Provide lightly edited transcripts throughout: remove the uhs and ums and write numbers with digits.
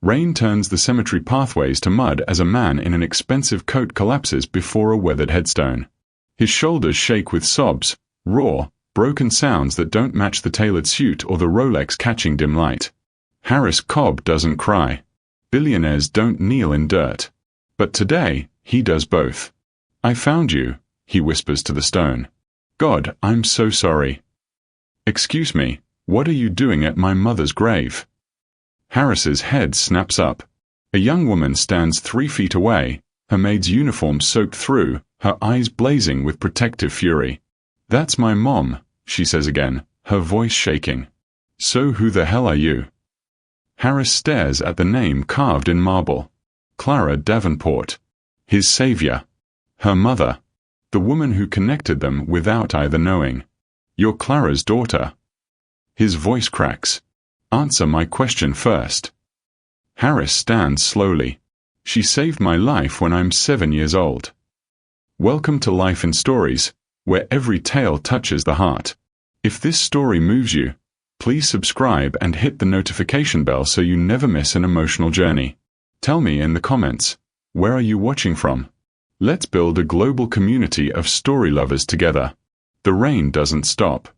Rain turns the cemetery pathways to mud as a man in an expensive coat collapses before a weathered headstone. His shoulders shake with sobs, raw, broken sounds that don't match the tailored suit or the Rolex catching dim light. Harris Cobb doesn't cry. Billionaires don't kneel in dirt. But today, he does both. "I found you," he whispers to the stone. "God, I'm so sorry." "Excuse me, what are you doing at my mother's grave?" Harris's head snaps up. A young woman stands 3 feet away, her maid's uniform soaked through, her eyes blazing with protective fury. "That's my mom," she says again, her voice shaking. "So who the hell are you?" Harris stares at the name carved in marble. Clara Davenport. His savior. Her mother. The woman who connected them without either knowing. "You're Clara's daughter." His voice cracks. "Answer my question first." Harris stands slowly. "She saved my life when I'm 7 years old." Welcome to Life in Stories, where every tale touches the heart. If this story moves you, please subscribe and hit the notification bell so you never miss an emotional journey. Tell me in the comments, where are you watching from? Let's build a global community of story lovers together. The rain doesn't stop.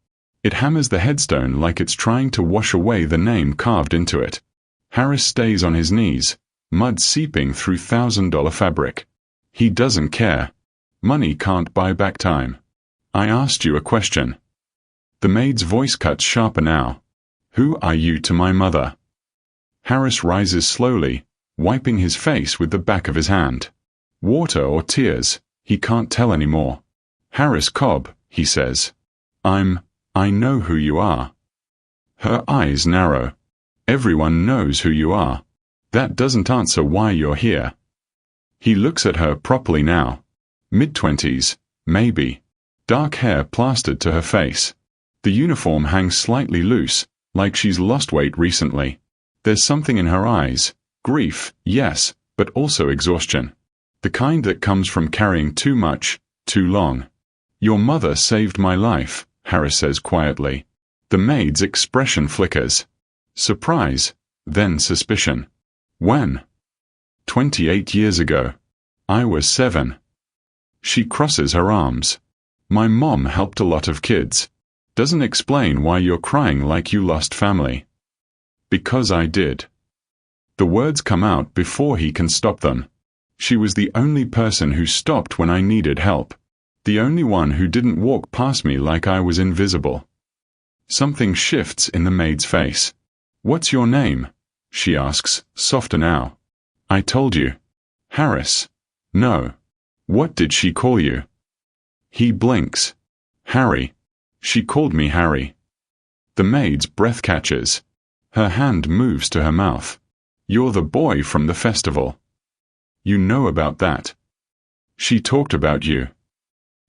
It hammers the headstone like it's trying to wash away the name carved into it. Harris stays on his knees, mud seeping through $1,000 fabric. He doesn't care. Money can't buy back time. "I asked you a question." The maid's voice cuts sharper now. "Who are you to my mother?" Harris rises slowly, wiping his face with the back of his hand. Water or tears, he can't tell anymore. "Harris Cobb," he says. I know who you are." Her eyes narrow. "Everyone knows who you are. That doesn't answer why you're here." He looks at her properly now. Mid-20s, maybe. Dark hair plastered to her face. The uniform hangs slightly loose, like she's lost weight recently. There's something in her eyes. Grief, yes, but also exhaustion. The kind that comes from carrying too much, too long. "Your mother saved my life," Harris says quietly. The maid's expression flickers. Surprise, then suspicion. "When?" 28 years ago. I was 7. She crosses her arms. "My mom helped a lot of kids. Doesn't explain why you're crying like you lost family." "Because I did." The words come out before he can stop them. "She was the only person who stopped when I needed help. The only one who didn't walk past me like I was invisible." Something shifts in the maid's face. "What's your name?" she asks, softer now. "I told you." "Harris." "No." "What did she call you?" He blinks. "Harry. She called me Harry." The maid's breath catches. Her hand moves to her mouth. "You're the boy from the festival." "You know about that." "She talked about you."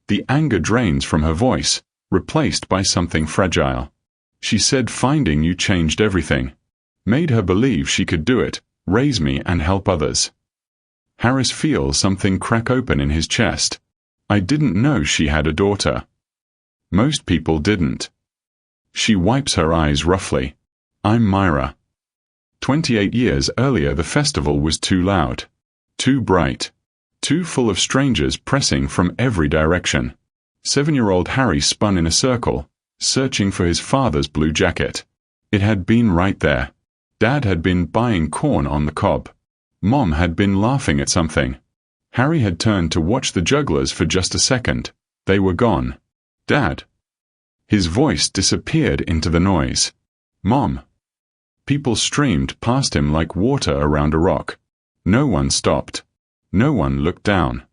The anger drains from her voice, replaced by something fragile. "She said finding you changed everything. Made her believe she could do it, raise me and help others." Harris feels something crack open in his chest. "I didn't know she had a daughter." Most people didn't. She wipes her eyes roughly. "I'm Myra." 28 years earlier the festival was too loud. Too bright. Too full of strangers pressing from every direction. 7-year-old Harry spun in a circle, searching for his father's blue jacket. It had been right there. Dad had been buying corn on the cob. Mom had been laughing at something. Harry had turned to watch the jugglers for just a second. They were gone. "Dad." His voice disappeared into the noise. "Mom." People streamed past him like water around a rock. No one stopped. No one looked down.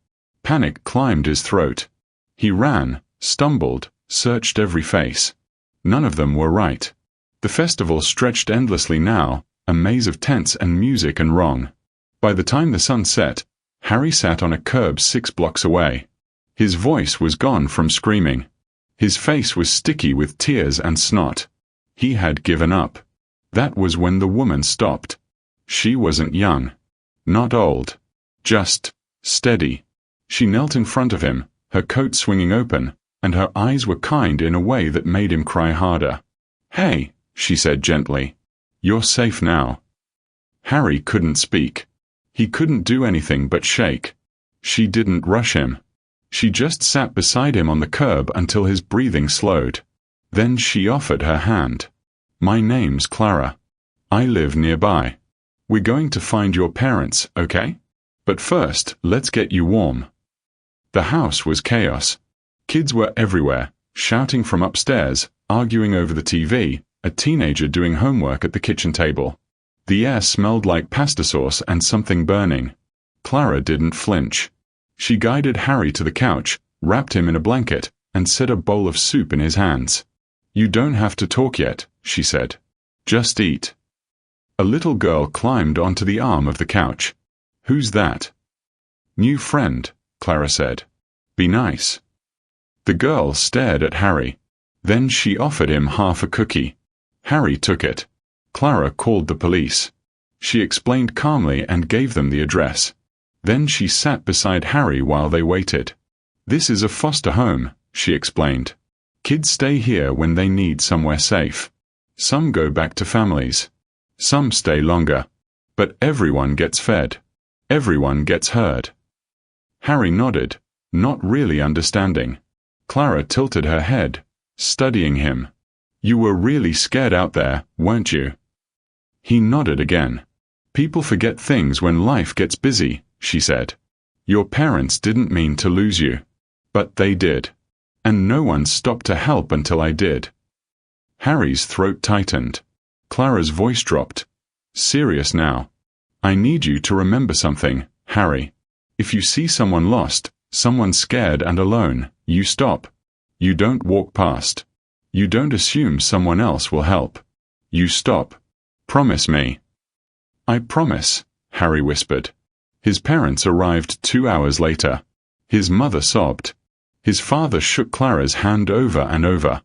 Panic climbed his throat. He ran, stumbled, searched every face. None of them were right. The festival stretched endlessly now, a maze of tents and music and wrong. By the time the sun set, Harry sat on a curb 6 blocks away. His voice was gone from screaming. His face was sticky with tears and snot. He had given up. That was when the woman stopped. She wasn't young. Not old. Just steady. She knelt in front of him, her coat swinging open, and her eyes were kind in a way that made him cry harder. "Hey," she said gently. "You're safe now." Harry couldn't speak. He couldn't do anything but shake. She didn't rush him. She just sat beside him on the curb until his breathing slowed. Then she offered her hand. "My name's Clara. I live nearby. We're going to find your parents, okay? But first, let's get you warm." The house was chaos. Kids were everywhere, shouting from upstairs, arguing over the TV, a teenager doing homework at the kitchen table. The air smelled like pasta sauce and something burning. Clara didn't flinch. She guided Harry to the couch, wrapped him in a blanket, and set a bowl of soup in his hands. "You don't have to talk yet," she said. "Just eat." A little girl climbed onto the arm of the couch. "Who's that?" "New friend," Clara said. "Be nice." The girl stared at Harry. Then she offered him half a cookie. Harry took it. Clara called the police. She explained calmly and gave them the address. Then she sat beside Harry while they waited. "This is a foster home," she explained. "Kids stay here when they need somewhere safe. Some go back to families. Some stay longer. But everyone gets fed. Everyone gets heard." Harry nodded, not really understanding. Clara tilted her head, studying him. "You were really scared out there, weren't you?" He nodded again. "People forget things when life gets busy," she said. "Your parents didn't mean to lose you. But they did. And no one stopped to help until I did." Harry's throat tightened. Clara's voice dropped. "Serious now. I need you to remember something, Harry. If you see someone lost, someone scared and alone, you stop. You don't walk past. You don't assume someone else will help. You stop. Promise me." "I promise," Harry whispered. His parents arrived 2 hours later. His mother sobbed. His father shook Clara's hand over and over.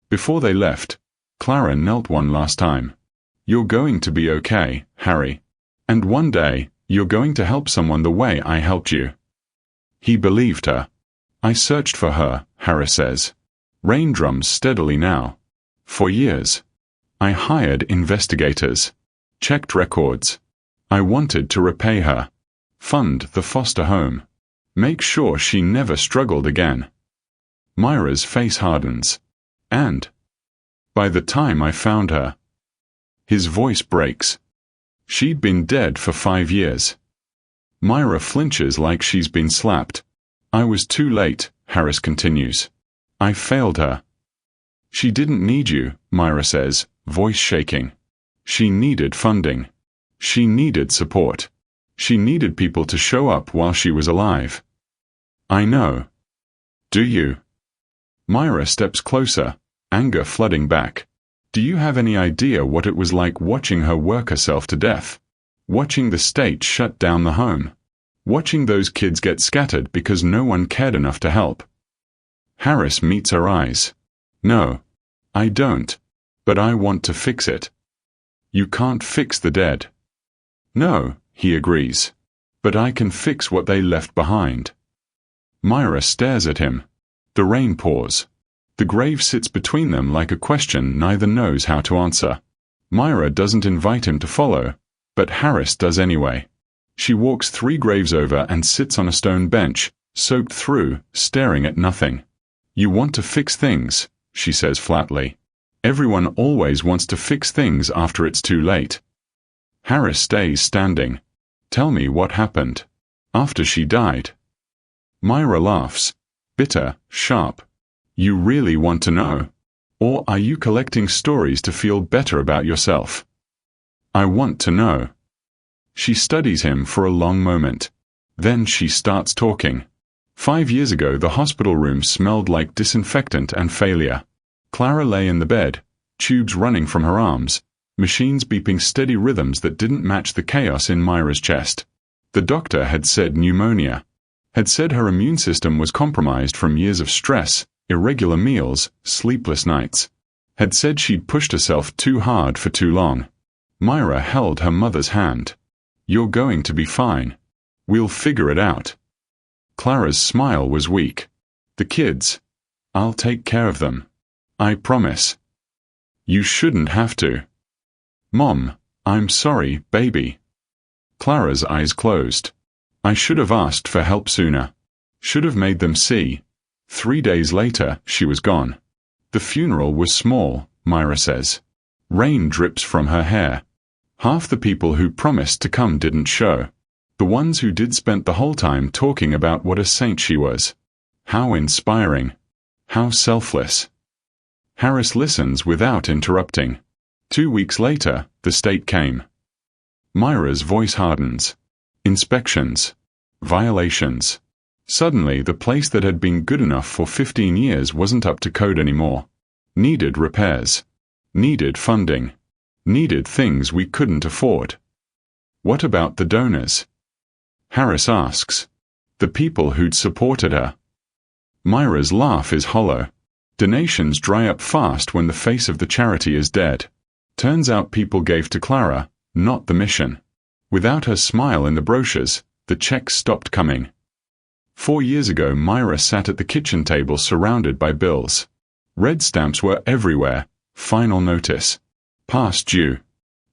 Before they left, Clara knelt one last time. "You're going to be okay, Harry. And one day, you're going to help someone the way I helped you." He believed her. "I searched for her," Harris says. Rain drums steadily now. "For years. I hired investigators. Checked records. I wanted to repay her. Fund the foster home. Make sure she never struggled again." Myra's face hardens. "And by the time I found her..." His voice breaks. "She'd been dead for 5 years." Myra flinches like she's been slapped. "I was too late," Harris continues. "I failed her." "She didn't need you," Myra says, voice shaking. "She needed funding. She needed support. She needed people to show up while she was alive." "I know." "Do you?" Myra steps closer, anger flooding back. "Do you have any idea what it was like watching her work herself to death? Watching the state shut down the home? Watching those kids get scattered because no one cared enough to help?" Harris meets her eyes. "No, I don't. But I want to fix it." "You can't fix the dead." "No," he agrees. "But I can fix what they left behind." Myra stares at him. The rain pours. The grave sits between them like a question neither knows how to answer. Myra doesn't invite him to follow, but Harris does anyway. She walks 3 graves over and sits on a stone bench, soaked through, staring at nothing. "You want to fix things," she says flatly. "Everyone always wants to fix things after it's too late." Harris stays standing. "Tell me what happened. After she died." Myra laughs. Bitter, sharp. "You really want to know? Or are you collecting stories to feel better about yourself?" "I want to know." She studies him for a long moment. Then she starts talking. 5 years ago the hospital room smelled like disinfectant and failure. Clara lay in the bed, tubes running from her arms, machines beeping steady rhythms that didn't match the chaos in Myra's chest. The doctor had said pneumonia. Had said her immune system was compromised from years of stress, irregular meals, sleepless nights. Had said she'd pushed herself too hard for too long. Myra held her mother's hand. "You're going to be fine. We'll figure it out." Clara's smile was weak. "The kids. I'll take care of them. I promise." "You shouldn't have to." "Mom, I'm sorry, baby." Clara's eyes closed. I should have asked for help sooner. Should have made them see. 3 days later, she was gone. The funeral was small, Myra says. Rain drips from her hair. Half the people who promised to come didn't show. The ones who did spent the whole time talking about what a saint she was. How inspiring. How selfless. Harris listens without interrupting. 2 weeks later, the state came. Myra's voice hardens. Inspections. Violations. Suddenly, the place that had been good enough for 15 years wasn't up to code anymore. Needed repairs. Needed funding. Needed things we couldn't afford. What about the donors? Harris asks. The people who'd supported her. Myra's laugh is hollow. Donations dry up fast when the face of the charity is dead. Turns out people gave to Clara, not the mission. Without her smile in the brochures, the checks stopped coming. 4 years ago, Myra sat at the kitchen table surrounded by bills. Red stamps were everywhere. Final notice. Past due.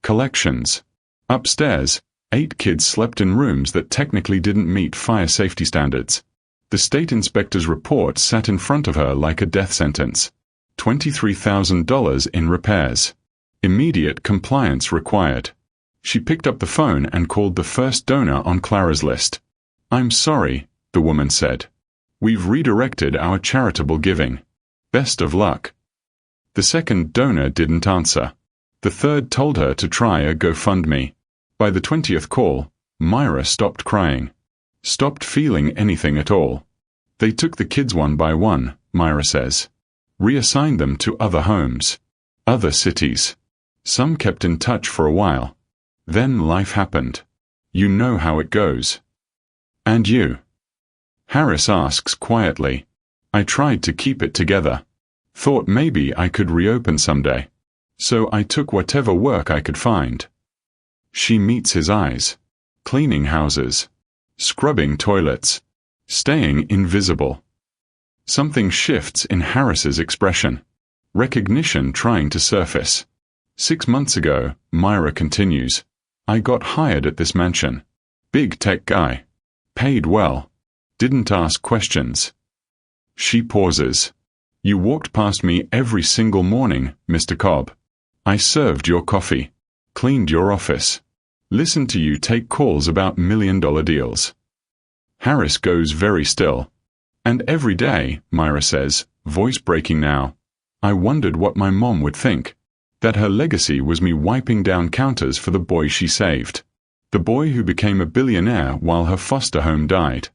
Collections. Upstairs, 8 kids slept in rooms that technically didn't meet fire safety standards. The state inspector's report sat in front of her like a death sentence. $23,000 in repairs. Immediate compliance required. She picked up the phone and called the first donor on Clara's list. I'm sorry, the woman said. We've redirected our charitable giving. Best of luck. The second donor didn't answer. The third told her to try a GoFundMe. By the 20th call, Myra stopped crying. Stopped feeling anything at all. They took the kids one by one, Myra says. Reassigned them to other homes. Other cities. Some kept in touch for a while. Then life happened. You know how it goes. And you? Harris asks quietly. I tried to keep it together. Thought maybe I could reopen someday. So I took whatever work I could find. She meets his eyes. Cleaning houses. Scrubbing toilets. Staying invisible. Something shifts in Harris's expression. Recognition trying to surface. 6 months ago, Myra continues. I got hired at this mansion. Big tech guy. Paid well. Didn't ask questions. She pauses. You walked past me every single morning, Mr. Cobb. I served your coffee. Cleaned your office. Listened to you take calls about million-dollar deals. Harris goes very still. And every day, Myra says, voice breaking now, I wondered what my mom would think. That her legacy was me wiping down counters for the boy she saved. The boy who became a billionaire while her foster home died.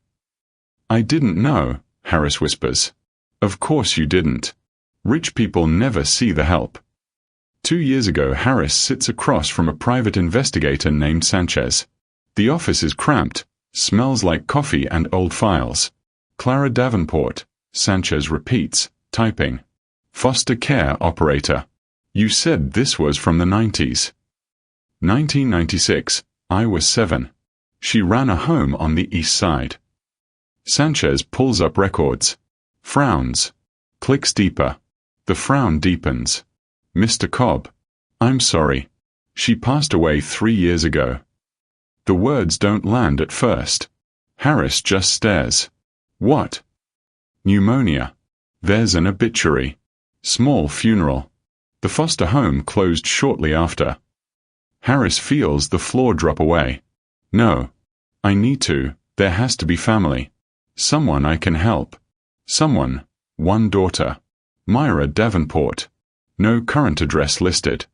I didn't know, Harris whispers. Of course you didn't. Rich people never see the help. 2 years ago, Harris sits across from a private investigator named Sanchez. The office is cramped, smells like coffee and old files. Clara Davenport, Sanchez repeats, typing. Foster care operator. You said this was from the 90s. 1996, I was 7. She ran a home on the east side. Sanchez pulls up records. Frowns. Clicks deeper. The frown deepens. Mr. Cobb. I'm sorry. She passed away 3 years ago. The words don't land at first. Harris just stares. What? Pneumonia. There's an obituary. Small funeral. The foster home closed shortly after. Harris feels the floor drop away. No. I need to. There has to be family. Someone I can help. Someone. One daughter. Myra Davenport. No current address listed.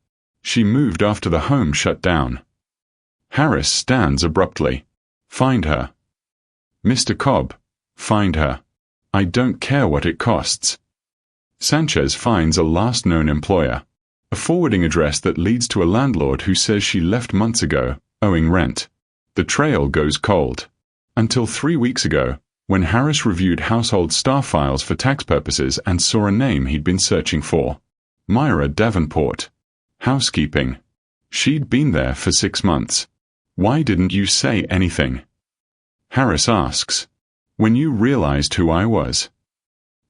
She moved after the home shut down. Harris stands abruptly. Find her. Mr. Cobb. Find her. I don't care what it costs. Sanchez finds a last known employer. A forwarding address that leads to a landlord who says she left months ago, owing rent. The trail goes cold. Until 3 weeks ago, when Harris reviewed household staff files for tax purposes and saw a name he'd been searching for. Myra Davenport. Housekeeping. She'd been there for 6 months. Why didn't you say anything? Harris asks. When you realized who I was.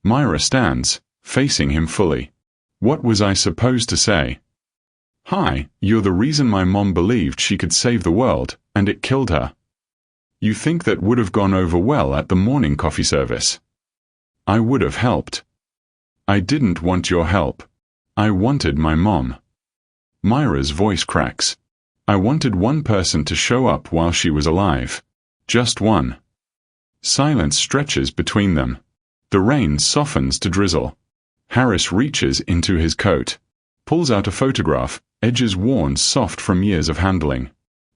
Myra stands, facing him fully. What was I supposed to say? Hi, you're the reason my mom believed she could save the world, and it killed her. You think that would have gone over well at the morning coffee service? I would have helped. I didn't want your help. I wanted my mom. Myra's voice cracks. I wanted one person to show up while she was alive. Just one. Silence stretches between them. The rain softens to drizzle. Harris reaches into his coat, pulls out a photograph, edges worn soft from years of handling.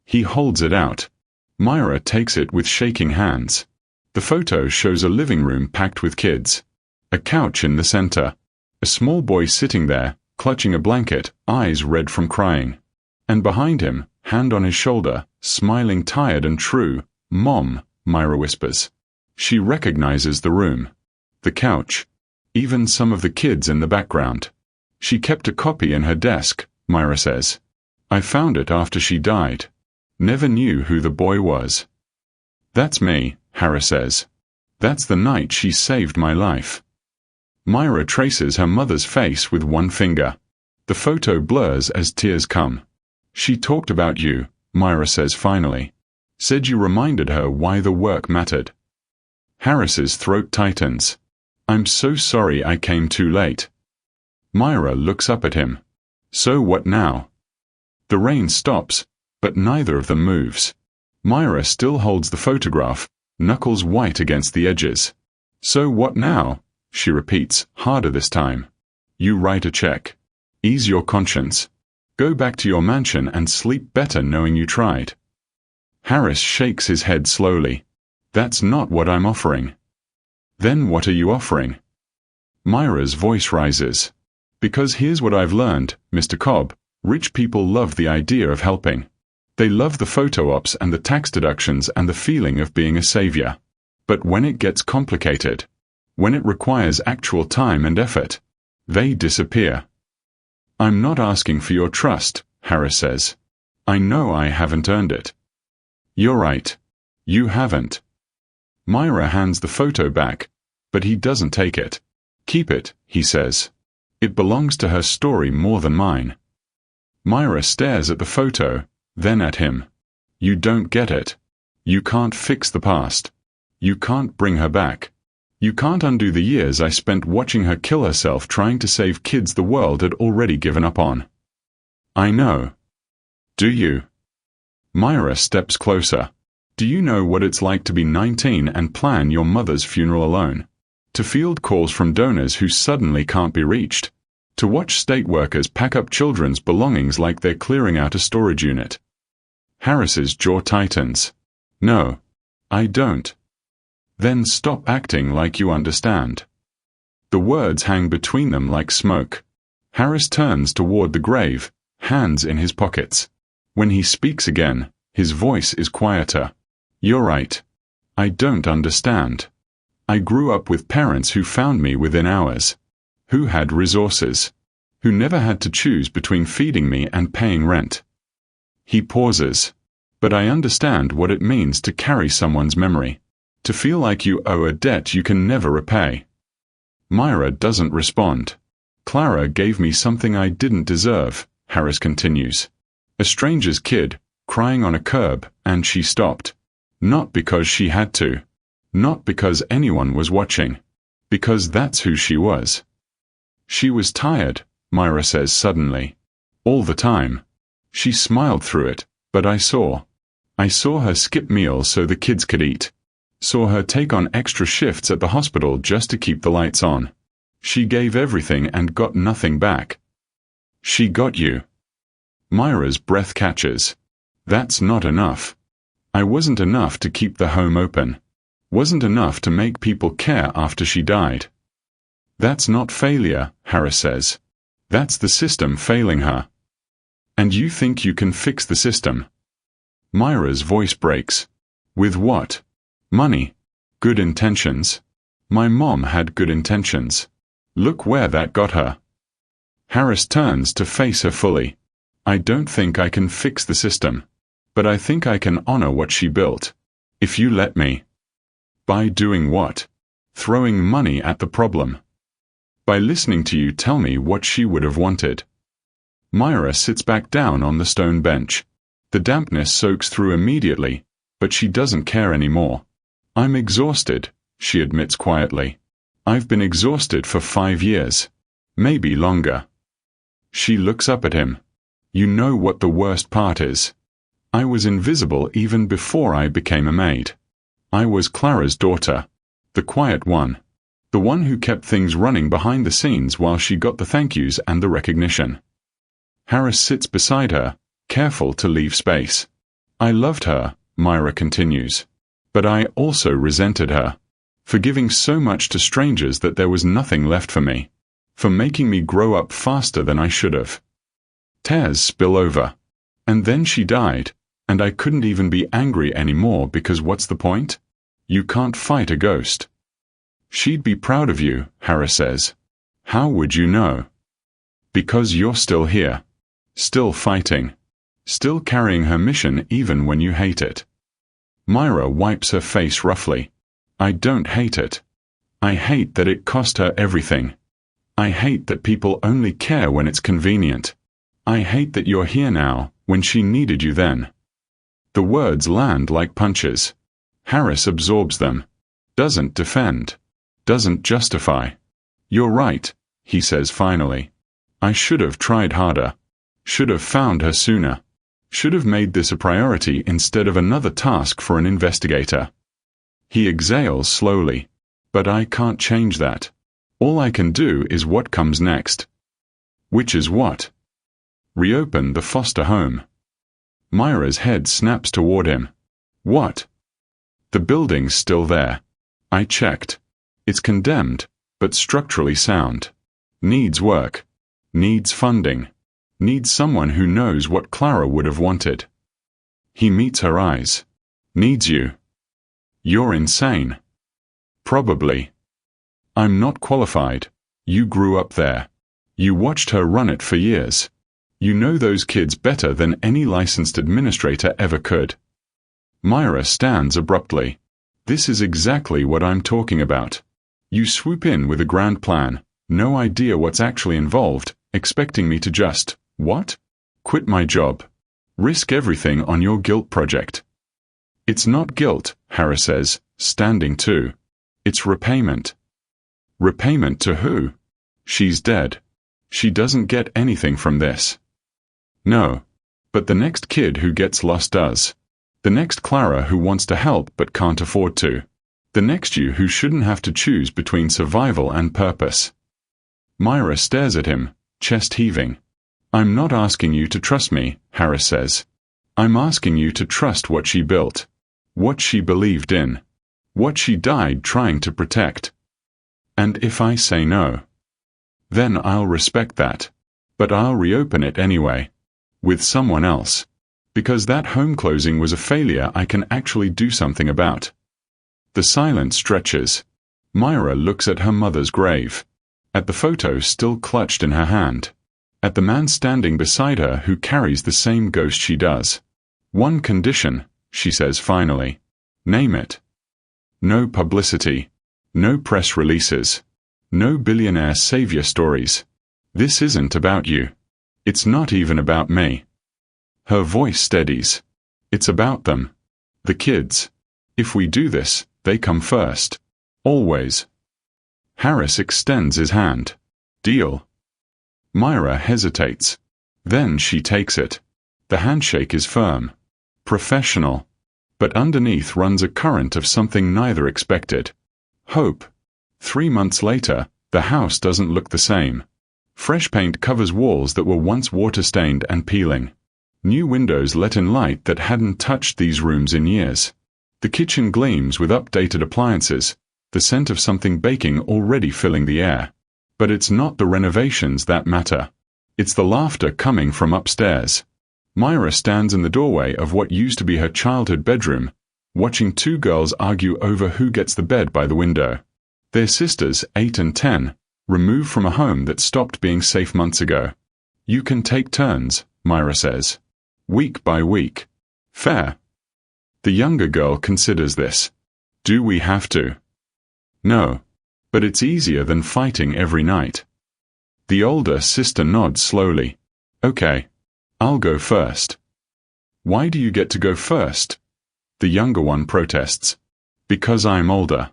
He holds it out. Myra takes it with shaking hands. The photo shows a living room packed with kids. A couch in the center. A small boy sitting there, clutching a blanket, eyes red from crying. And behind him, hand on his shoulder, smiling tired and true, Mom, Myra whispers. She recognizes the room. The couch. Even some of the kids in the background. She kept a copy in her desk, Myra says. I found it after she died. Never knew who the boy was. That's me, Harris says. That's the night she saved my life. Myra traces her mother's face with one finger. The photo blurs as tears come. She talked about you, Myra says finally. Said you reminded her why the work mattered. Harris's throat tightens. I'm so sorry I came too late. Myra looks up at him. So what now? The rain stops, but neither of them moves. Myra still holds the photograph, knuckles white against the edges. So what now? She repeats, harder this time. You write a check. Ease your conscience. Go back to your mansion and sleep better knowing you tried. Harris shakes his head slowly. That's not what I'm offering. Then what are you offering? Myra's voice rises. Because here's what I've learned, Mr. Cobb, rich people love the idea of helping. They love the photo ops and the tax deductions and the feeling of being a savior. But when it gets complicated, when it requires actual time and effort, they disappear. I'm not asking for your trust, Harris says. I know I haven't earned it. You're right. You haven't. Myra hands the photo back, but he doesn't take it. Keep it, he says. It belongs to her story more than mine. Myra stares at the photo, then at him. You don't get it. You can't fix the past. You can't bring her back. You can't undo the years I spent watching her kill herself trying to save kids the world had already given up on. I know. Do you? Myra steps closer. Do you know what it's like to be 19 and plan your mother's funeral alone? To field calls from donors who suddenly can't be reached? To watch state workers pack up children's belongings like they're clearing out a storage unit? Harris's jaw tightens. No, I don't. Then stop acting like you understand. The words hang between them like smoke. Harris turns toward the grave, hands in his pockets. When he speaks again, his voice is quieter. You're right. I don't understand. I grew up with parents who found me within hours. Who had resources. Who never had to choose between feeding me and paying rent. He pauses. But I understand what it means to carry someone's memory. To feel like you owe a debt you can never repay. Myra doesn't respond. Clara gave me something I didn't deserve, Harris continues. A stranger's kid, crying on a curb, and she stopped. Not because she had to. Not because anyone was watching. Because that's who she was. She was tired, Myra says suddenly. All the time. She smiled through it, but I saw her skip meals so the kids could eat. Saw her take on extra shifts at the hospital just to keep the lights on. She gave everything and got nothing back. She got you. Myra's breath catches. That's not enough. I wasn't enough to keep the home open. Wasn't enough to make people care after she died. That's not failure, Harris says. That's the system failing her. And you think you can fix the system? Myra's voice breaks. With what? Money. Good intentions. My mom had good intentions. Look where that got her. Harris turns to face her fully. I don't think I can fix the system. But I think I can honor what she built. If you let me. By doing what? Throwing money at the problem. By listening to you tell me what she would have wanted. Myra sits back down on the stone bench. The dampness soaks through immediately, but she doesn't care anymore. I'm exhausted, she admits quietly. I've been exhausted for 5 years. Maybe longer. She looks up at him. You know what the worst part is? I was invisible even before I became a maid. I was Clara's daughter. The quiet one. The one who kept things running behind the scenes while she got the thank yous and the recognition. Harris sits beside her, careful to leave space. I loved her, Myra continues. But I also resented her. For giving so much to strangers that there was nothing left for me. For making me grow up faster than I should have. Tears spill over. And then she died, and I couldn't even be angry anymore because what's the point? You can't fight a ghost. She'd be proud of you, Harris says. How would you know? Because you're still here. Still fighting. Still carrying her mission even when you hate it. Myra wipes her face roughly. I don't hate it. I hate that it cost her everything. I hate that people only care when it's convenient. I hate that you're here now, when she needed you then. The words land like punches. Harris absorbs them. Doesn't defend. Doesn't justify. You're right, he says finally. I should have tried harder. Should have found her sooner. Should have made this a priority instead of another task for an investigator. He exhales slowly. But I can't change that. All I can do is what comes next. Which is what? Reopen the foster home. Myra's head snaps toward him. What? The building's still there. I checked. It's condemned, but structurally sound. Needs work. Needs funding. Needs someone who knows what Clara would have wanted. He meets her eyes. Needs you. You're insane. Probably. I'm not qualified. You grew up there. You watched her run it for years. You know those kids better than any licensed administrator ever could. Myra stands abruptly. This is exactly what I'm talking about. You swoop in with a grand plan, no idea what's actually involved, expecting me to just, what? Quit my job. Risk everything on your guilt project. It's not guilt, Harris says, standing too. It's repayment. Repayment to who? She's dead. She doesn't get anything from this. No. But the next kid who gets lost does. The next Clara who wants to help but can't afford to. The next you who shouldn't have to choose between survival and purpose. Myra stares at him, chest heaving. I'm not asking you to trust me, Harris says. I'm asking you to trust what she built. What she believed in. What she died trying to protect. And if I say no, then I'll respect that. But I'll reopen it anyway. With someone else. Because that home closing was a failure I can actually do something about. The silence stretches. Myra looks at her mother's grave. At the photo still clutched in her hand. At the man standing beside her who carries the same ghost she does. One condition, she says finally. Name it. No publicity. No press releases. No billionaire savior stories. This isn't about you. It's not even about me. Her voice steadies. It's about them. The kids. If we do this, they come first. Always. Harris extends his hand. Deal. Myra hesitates. Then she takes it. The handshake is firm. Professional. But underneath runs a current of something neither expected. Hope. 3 months later, the house doesn't look the same. Fresh paint covers walls that were once water-stained and peeling. New windows let in light that hadn't touched these rooms in years. The kitchen gleams with updated appliances, the scent of something baking already filling the air. But it's not the renovations that matter. It's the laughter coming from upstairs. Myra stands in the doorway of what used to be her childhood bedroom, watching 2 girls argue over who gets the bed by the window. They're sisters, 8 and 10, removed from a home that stopped being safe months ago. You can take turns, Myra says. Week by week. Fair. The younger girl considers this. Do we have to? No. But it's easier than fighting every night. The older sister nods slowly. Okay. I'll go first. Why do you get to go first? The younger one protests. Because I'm older.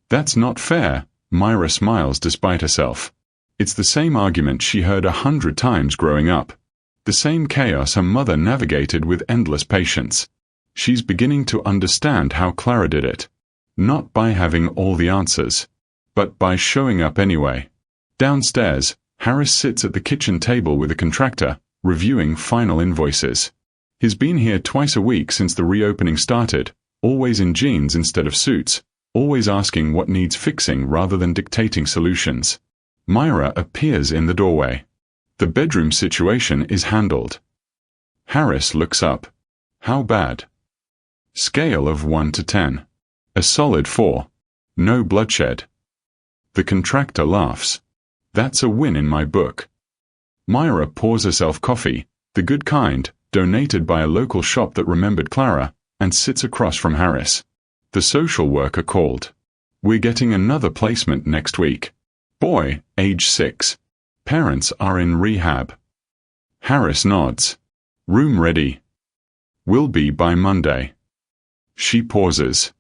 That's not fair, Myra smiles despite herself. It's the same argument she heard 100 times growing up. The same chaos her mother navigated with endless patience. She's beginning to understand how Clara did it. Not by having all the answers, but by showing up anyway. Downstairs, Harris sits at the kitchen table with a contractor, reviewing final invoices. He's been here twice a week since the reopening started, always in jeans instead of suits, always asking what needs fixing rather than dictating solutions. Myra appears in the doorway. The bedroom situation is handled. Harris looks up. How bad? Scale of 1 to 10. A solid 4. No bloodshed. The contractor laughs. That's a win in my book. Myra pours herself coffee, the good kind, donated by a local shop that remembered Clara, and sits across from Harris. The social worker called. We're getting another placement next week. Boy, age 6. Parents are in rehab. Harris nods. Room ready. Will be by Monday. She pauses.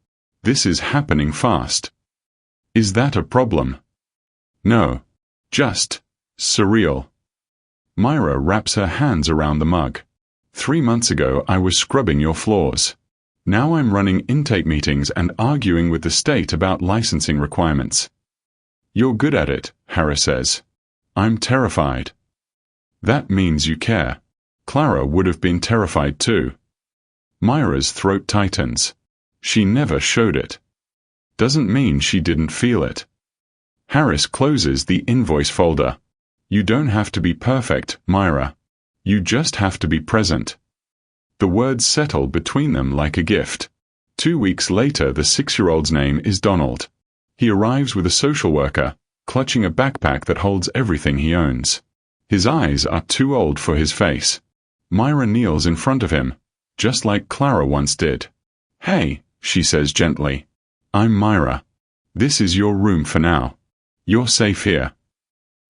This is happening fast. Is that a problem? No. Just surreal. Myra wraps her hands around the mug. 3 months ago I was scrubbing your floors. Now I'm running intake meetings and arguing with the state about licensing requirements. You're good at it, Harris says. I'm terrified. That means you care. Clara would have been terrified too. Myra's throat tightens. She never showed it. Doesn't mean she didn't feel it. Harris closes the invoice folder. You don't have to be perfect, Myra. You just have to be present. The words settle between them like a gift. 2 weeks later, the 6-year-old's name is Donald. He arrives with a social worker, clutching a backpack that holds everything he owns. His eyes are too old for his face. Myra kneels in front of him, just like Clara once did. Hey, she says gently. I'm Myra. This is your room for now. You're safe here.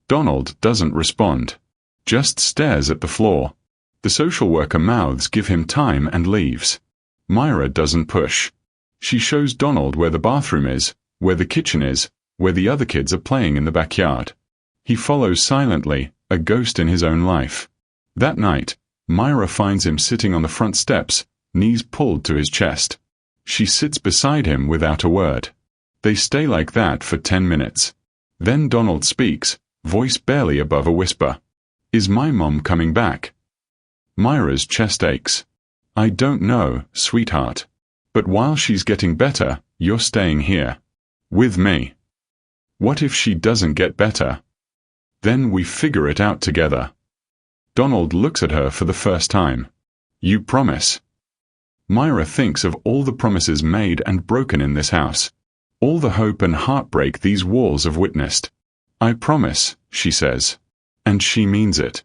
Donald doesn't respond, just stares at the floor. The social worker mouths give him time and leaves. Myra doesn't push. She shows Donald where the bathroom is, where the kitchen is, where the other kids are playing in the backyard. He follows silently, a ghost in his own life. That night, Myra finds him sitting on the front steps, knees pulled to his chest. She sits beside him without a word. They stay like that for 10 minutes. Then Donald speaks, voice barely above a whisper. Is my mom coming back? Myra's chest aches. I don't know, sweetheart. But while she's getting better, you're staying here. With me. What if she doesn't get better? Then we figure it out together. Donald looks at her for the first time. You promise? Myra thinks of all the promises made and broken in this house. All the hope and heartbreak these walls have witnessed. I promise, she says. And she means it.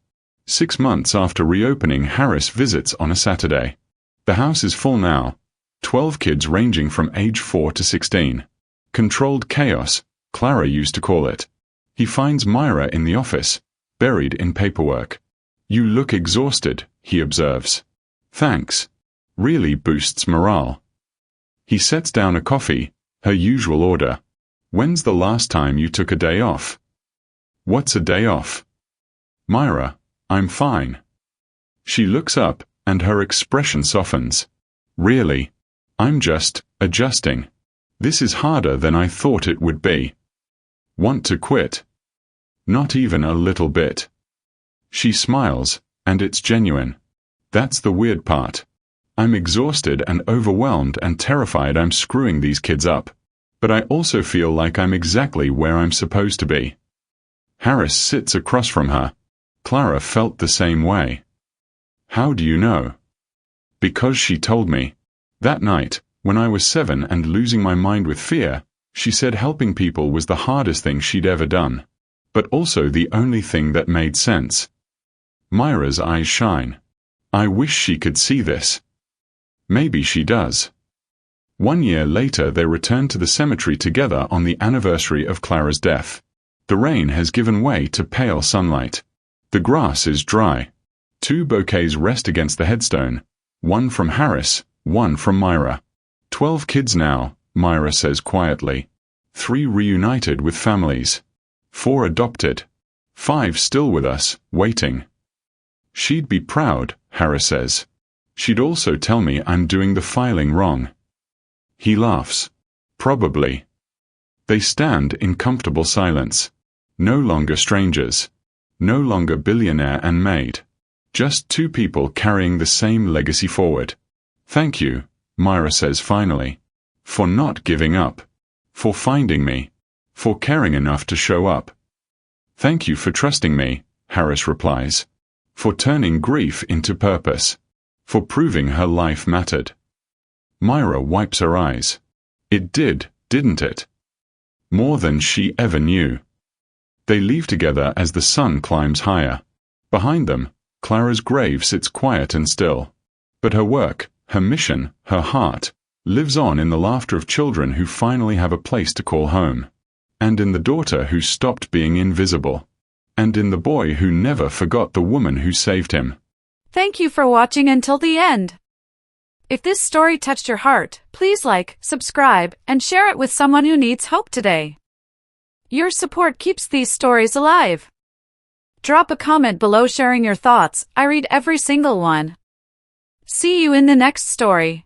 6 months after reopening, Harris visits on a Saturday. The house is full now. 12 kids ranging from age 4 to 16. Controlled chaos, Clara used to call it. He finds Myra in the office, buried in paperwork. You look exhausted, he observes. Thanks. Really boosts morale. He sets down a coffee, her usual order. When's the last time you took a day off? What's a day off? Myra, I'm fine. She looks up, and her expression softens. Really? I'm just adjusting. This is harder than I thought it would be. Want to quit? Not even a little bit. She smiles, and it's genuine. That's the weird part. I'm exhausted and overwhelmed and terrified I'm screwing these kids up. But I also feel like I'm exactly where I'm supposed to be. Harris sits across from her. Clara felt the same way. How do you know? Because she told me. That night, when I was 7 and losing my mind with fear, she said helping people was the hardest thing she'd ever done. But also the only thing that made sense. Myra's eyes shine. I wish she could see this. Maybe she does. 1 year later they return to the cemetery together on the anniversary of Clara's death. The rain has given way to pale sunlight. The grass is dry. 2 bouquets rest against the headstone. 1 from Harris, 1 from Myra. 12 kids now, Myra says quietly. 3 reunited with families. 4 adopted. 5 still with us, waiting. She'd be proud, Harris says. She'd also tell me I'm doing the filing wrong. He laughs. Probably. They stand in comfortable silence. No longer strangers. No longer Billionaire and Maid. Just 2 people carrying the same legacy forward. Thank you, Myra says finally. For not giving up. For finding me. For caring enough to show up. Thank you for trusting me, Harris replies. For turning grief into purpose. For proving her life mattered. Myra wipes her eyes. It did, didn't it? More than she ever knew. They leave together as the sun climbs higher. Behind them, Clara's grave sits quiet and still. But her work, her mission, her heart, lives on in the laughter of children who finally have a place to call home. And in the daughter who stopped being invisible. And in the boy who never forgot the woman who saved him. Thank you for watching until the end. If this story touched your heart, please like, subscribe, and share it with someone who needs hope today. Your support keeps these stories alive. Drop a comment below sharing your thoughts. I read every single one. See you in the next story.